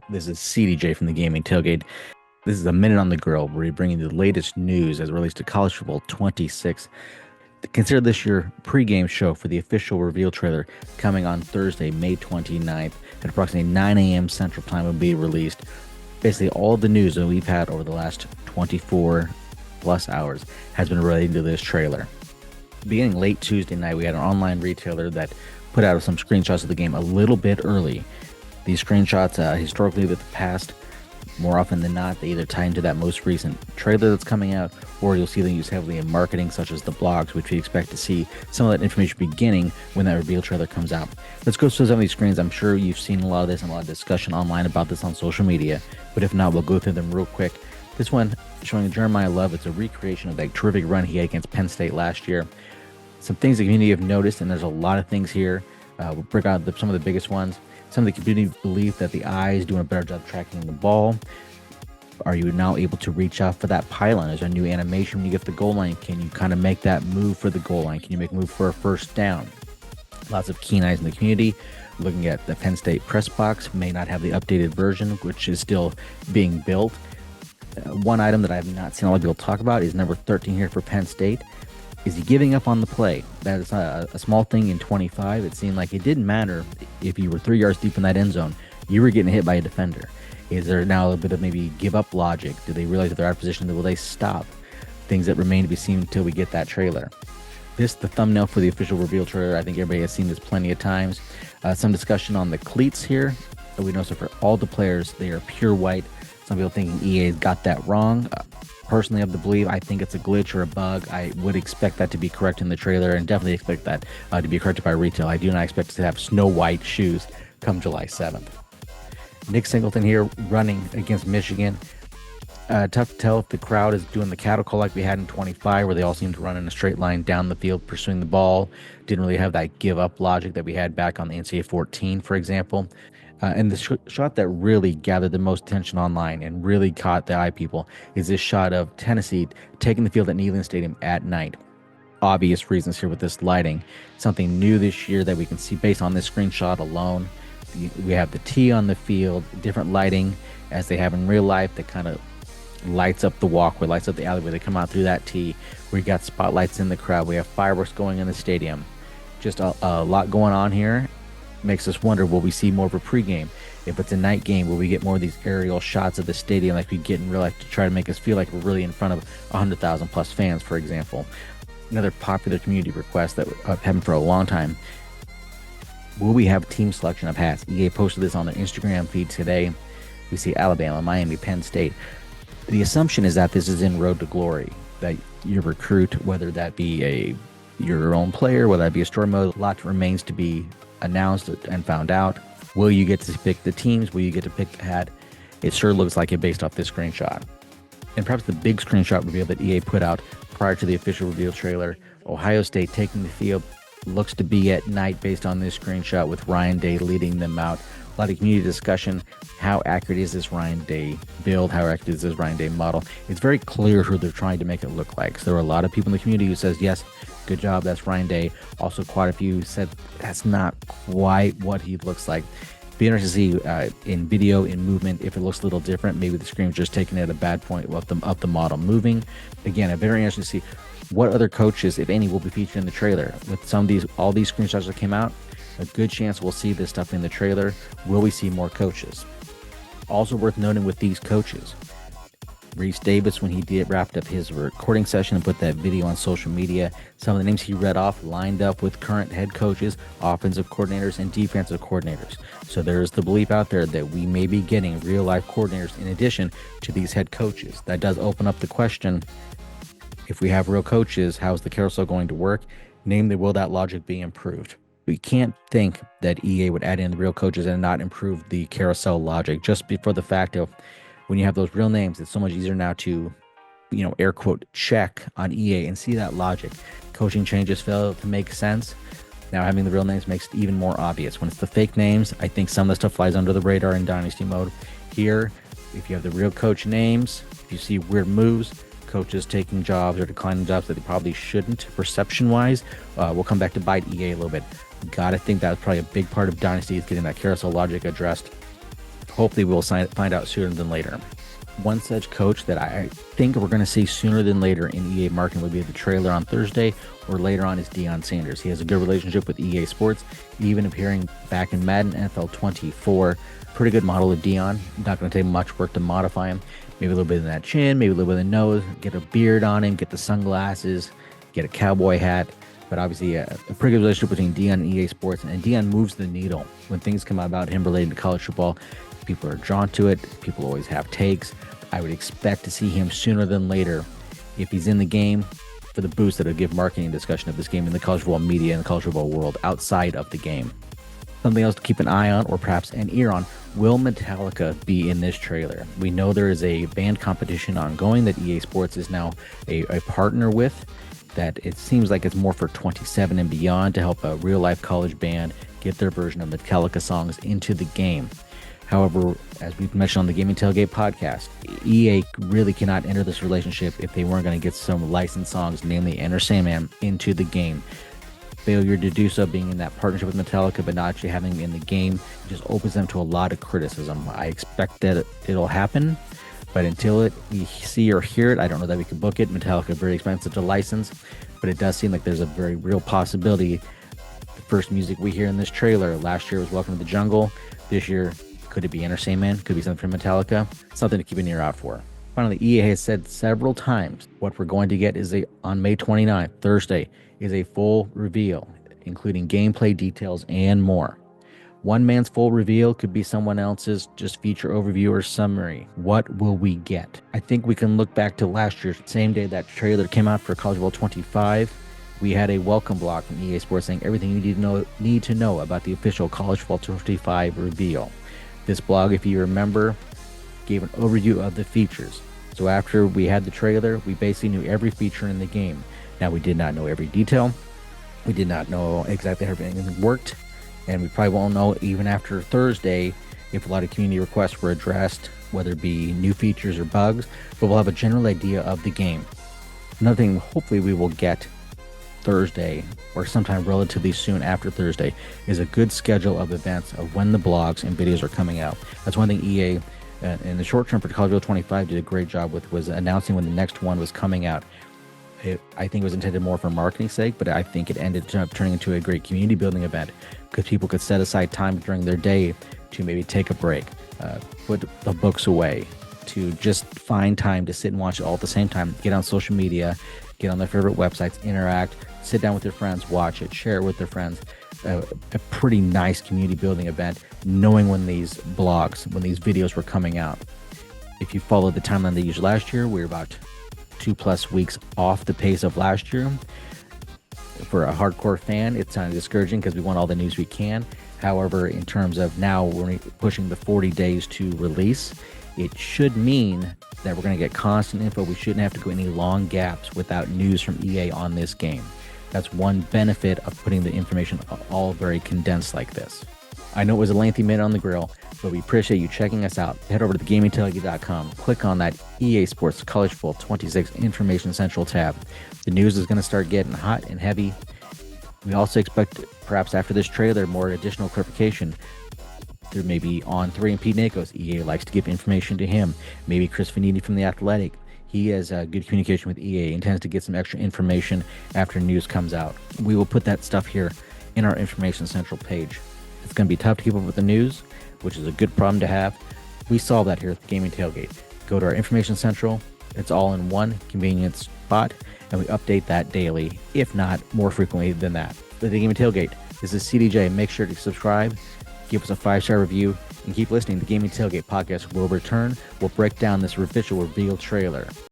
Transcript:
This is CDJ from the Gaming Tailgate. This is a minute on the grill where we bring you the latest news as it relates to College Football 26. Consider this your pregame show for the official reveal trailer coming on Thursday, May 29th at approximately 9 a.m. Central Time will be released. Basically, all the news that we've had over the last 24 plus hours has been related to this trailer. Beginning late Tuesday night, we had an online retailer that put out some screenshots of the game a little bit early. These screenshots, historically with the past, more often than not, they either tie into that most recent trailer that's coming out, or you'll see them used heavily in marketing, such as the blogs, which we expect to see some of that information beginning when that reveal trailer comes out. Let's go through some of these screens. I'm sure you've seen a lot of this and a lot of discussion online about this on social media, but if not, we'll go through them real quick. This one showing Jeremiah Love. It's a recreation of that terrific run he had against Penn State last year. Some things the community have noticed, and there's a lot of things here. We'll break out some of the biggest ones. Some of the community believe that the eye is doing a better job tracking the ball. Are you now able to reach out for that pylon? Is there a new animation when you get to the goal line? Can you kind of make that move for the goal line? Can you make a move for a first down? Lots of keen eyes in the community looking at the Penn State press box. May not have the updated version, which is still being built. One item that I have not seen a lot of people talk about is number 13 here for Penn State. Is he giving up on the play? That is a small thing in 25. It seemed like it didn't matter if you were 3 yards deep in that end zone. You were getting hit by a defender. Is there now a bit of maybe give up logic? Do they realize that they're out of position? Will they stop? Things that remain to be seen until we get that trailer. The thumbnail for the official reveal trailer. I think everybody has seen this plenty of times. Some discussion on the cleats here. We notice that for all the players, they are pure white. Some people thinking EA got that wrong. Personally, of the belief, I think it's a glitch or a bug. I would expect that to be correct in the trailer, and definitely expect that to be corrected by retail. I do not expect to have snow white shoes come July 7th. Nick Singleton here running against Michigan. Tough to tell if the crowd is doing the cattle call like we had in 25, where they all seem to run in a straight line down the field pursuing the ball. Didn't really have that give up logic that we had back on the NCAA 14, for example. And the shot that really gathered the most attention online and really caught the eye people is this shot of Tennessee taking the field at Neyland Stadium at night. Obvious reasons here with this lighting. Something new this year that we can see based on this screenshot alone. We have the T on the field, different lighting as they have in real life that kind of lights up the walkway, lights up the alleyway. They come out through that T. We got spotlights in the crowd. We have fireworks going in the stadium. Just a lot going on here. Makes us wonder, will we see more of a pregame? If it's a night game, will we get more of these aerial shots of the stadium like we get in real life to try to make us feel like we're really in front of 100,000 plus fans, for example? Another popular community request that I've had for a long time. Will we have team selection of hats? EA posted this on their Instagram feed today. We see Alabama, Miami, Penn State. The assumption is that this is in Road to Glory, that you recruit, whether that be your own player, whether that be a story mode, a lot remains to be announced and found out. Will you get to pick the teams? Will you get to pick the hat? It sure looks like it based off this screenshot. And perhaps the big screenshot reveal that EA put out prior to the official reveal trailer, Ohio State taking the field, looks to be at night based on this screenshot with Ryan Day leading them out. A lot of community discussion. How accurate is this Ryan Day build? How accurate is this Ryan Day model? It's very clear who they're trying to make it look like. So there are a lot of people in the community who says, yes, good job, that's Ryan Day. Also, quite a few said that's not quite what he looks like. Be interesting to see in video, in movement, if it looks a little different. Maybe the screen's just taking it at a bad point of the model moving. Again, I'm very interested to see what other coaches, if any, will be featured in the trailer. With all these screenshots that came out, a good chance we'll see this stuff in the trailer. Will we see more coaches? Also worth noting with these coaches, Reese Davis, when he wrapped up his recording session and put that video on social media, some of the names he read off lined up with current head coaches, offensive coordinators, and defensive coordinators. So there's the belief out there that we may be getting real-life coordinators in addition to these head coaches. That does open up the question, if we have real coaches, how's the carousel going to work? Namely, will that logic be improved? We can't think that EA would add in the real coaches and not improve the carousel logic just for the fact of when you have those real names, it's so much easier now to, air quote, check on EA and see that logic. Coaching changes fail to make sense. Now having the real names makes it even more obvious. When it's the fake names, I think some of the stuff flies under the radar in Dynasty mode. Here, if you have the real coach names, if you see weird moves, coaches taking jobs or declining jobs that they probably shouldn't, perception-wise, we'll come back to bite EA a little bit. Gotta think that's probably a big part of Dynasty is getting that carousel logic addressed. Hopefully we'll find out sooner than later. One such coach that I think we're going to see sooner than later in EA marketing will be the trailer on Thursday, or later on is Deion Sanders. He has a good relationship with EA Sports, even appearing back in Madden NFL 24. Pretty good model of Deion. Not going to take much work to modify him. Maybe a little bit in that chin, maybe a little bit in the nose, get a beard on him, get the sunglasses, get a cowboy hat. But obviously a pretty good relationship between Deion and EA Sports, and Deion moves the needle. When things come out about him related to college football, people are drawn to it. People always have takes. I would expect to see him sooner than later if he's in the game for the boost that will give marketing discussion of this game in the college football media and the college football world outside of the game. Something else to keep an eye on, or perhaps an ear on, will Metallica be in this trailer? We know there is a band competition ongoing that EA Sports is now a partner with, that it seems like it's more for 27 and beyond to help a real-life college band get their version of Metallica songs into the game. However, as we've mentioned on the Gaming Tailgate Podcast, EA really cannot enter this relationship if they weren't going to get some licensed songs, namely Enter Sandman, into the game. Failure to do so, being in that partnership with Metallica but not actually having them in the game, just opens them to a lot of criticism. I expect that it'll happen, but until we see or hear it, I don't know that we can book it. Metallica is very expensive to license, but it does seem like there's a very real possibility. The first music we hear in this trailer last year was Welcome to the Jungle. This year, could it be Enter Sandman? Could it be something from Metallica? Something to keep an ear out for. Finally, EA has said several times what we're going to get is on May 29th, Thursday, is a full reveal, including gameplay details and more. One man's full reveal could be someone else's just feature overview or summary. What will we get? I think we can look back to last year, same day that trailer came out for College Football 25. We had a welcome block from EA Sports saying everything you need to know about the official College Football 25 reveal. This blog, if you remember, gave an overview of the features. So after we had the trailer, we basically knew every feature in the game. Now, we did not know every detail. We did not know exactly how everything worked. And we probably won't know even after Thursday if a lot of community requests were addressed, whether it be new features or bugs. But we'll have a general idea of the game. Another thing, hopefully we will get Thursday or sometime relatively soon after Thursday is a good schedule of events of when the blogs and videos are coming out. That's one thing EA in the short term for College Football 25 did a great job with, was announcing when the next one was coming out. I think it was intended more for marketing's sake, but I think it ended up turning into a great community building event because people could set aside time during their day to maybe take a break, put the books away, to just find time to sit and watch it all at the same time, get on social media, get on their favorite websites, interact, sit down with their friends, watch it, share it with their friends. A pretty nice community building event, knowing when these blogs, when these videos were coming out. If you follow the timeline they used last year, we were about 2+ weeks off the pace of last year. For a hardcore fan, it's kind of discouraging because we want all the news we can. However, in terms of now we're pushing the 40 days to release, it should mean that we're going to get constant info. We shouldn't have to go any long gaps without news from EA on this game. That's one benefit of putting the information all very condensed like this. I know it was a lengthy minute on the grill, but we appreciate you checking us out. Head over to thegamingtailgate.com, click on that EA Sports College Football 26 Information Central tab. The news is going to start getting hot and heavy. We also expect, perhaps after this trailer, more additional clarification. There may be On 3 and Pete Nakos. EA likes to give information to him. Maybe Chris Vanini from The Athletic. He has good communication with EA, intends to get some extra information after news comes out. We will put that stuff here in our Information Central page. It's going to be tough to keep up with the news, which is a good problem to have. We solve that here at the Gaming Tailgate. Go to our Information Central. It's all in one convenient spot, and we update that daily, if not more frequently than that. The Gaming Tailgate. This is CDJ. Make sure to subscribe, give us a 5-star review, and keep listening. The Gaming Tailgate Podcast will return. We'll break down this official reveal trailer.